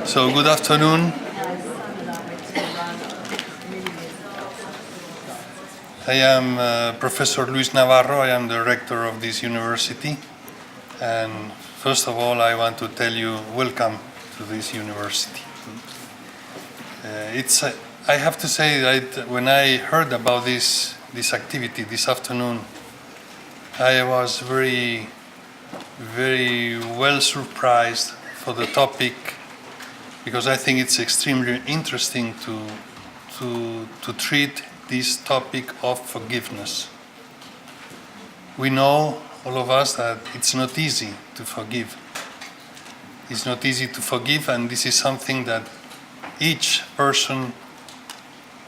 So good afternoon. I am Professor Luis Navarro. I am the rector of this university. And first of all, I want to tell you welcome to this university. I have to say that when I heard about this activity this afternoon, I was very well surprised for the topic, because I think it's extremely interesting to treat this topic of forgiveness. We know, all of us, that it's not easy to forgive. It's not easy to forgive, and this is something that each person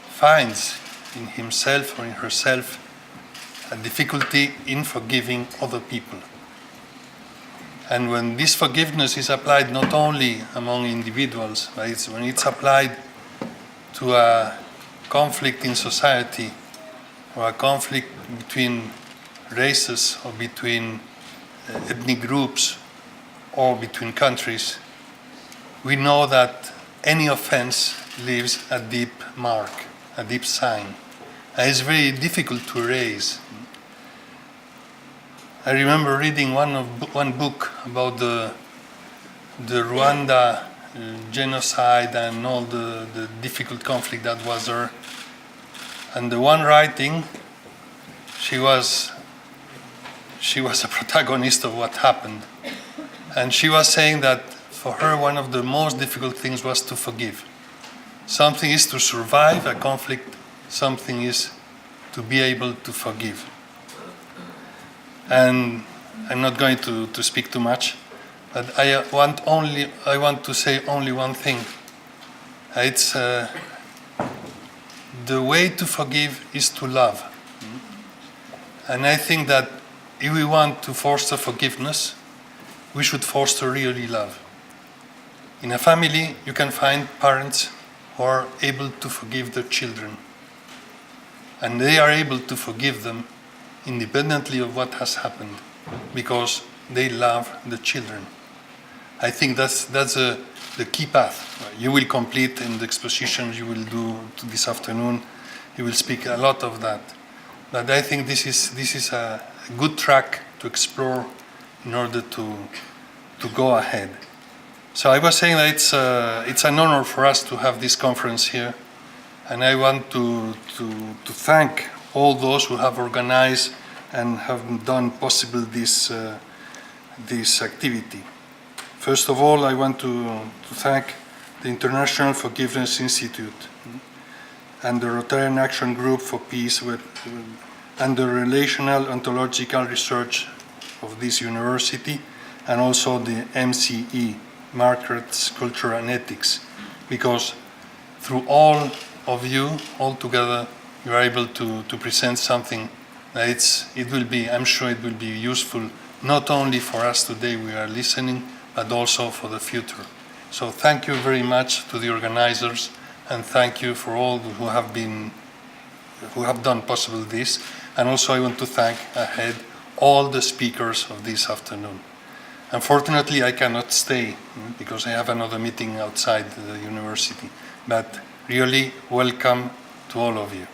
finds in himself or in herself a difficulty in forgiving other people. And when this forgiveness is applied not only among individuals, but when it's applied to a conflict in society, or a conflict between races, or between ethnic groups, or between countries, we know that any offense leaves a deep mark, a deep sign, and it's very difficult to erase. I remember reading one book about the Rwanda genocide and all the difficult conflict that was there. And the one writing, she was a protagonist of what happened. And she was saying that for her, one of the most difficult things was to forgive. Something is to survive a conflict, something is to be able to forgive. And I'm not going to speak too much, but I want to say only one thing. It's the way to forgive is to love. And I think that if we want to foster forgiveness, we should foster really love. In a family, you can find parents who are able to forgive their children. And they are able to forgive them independently of what has happened, because they love the children. I think that's the key path. You will complete in the expositions you will do this afternoon. You will speak a lot of that. But I think this is a good track to explore in order to go ahead. So I was saying that it's an honor for us to have this conference here, and I want to thank all those who have organized and have done possible this activity. First of all, I want to thank the International Forgiveness Institute and the Rotarian Action Group for Peace and the Relational Ontological Research of this university, and also the MCE, Markets, Culture and Ethics, because through all of you, all together, you are able to present something that I'm sure it will be useful, not only for us today we are listening, but also for the future. So thank you very much to the organizers, and thank you for all who have done possible this. And also I want to thank ahead all the speakers of this afternoon. Unfortunately, I cannot stay because I have another meeting outside the university, but really welcome to all of you.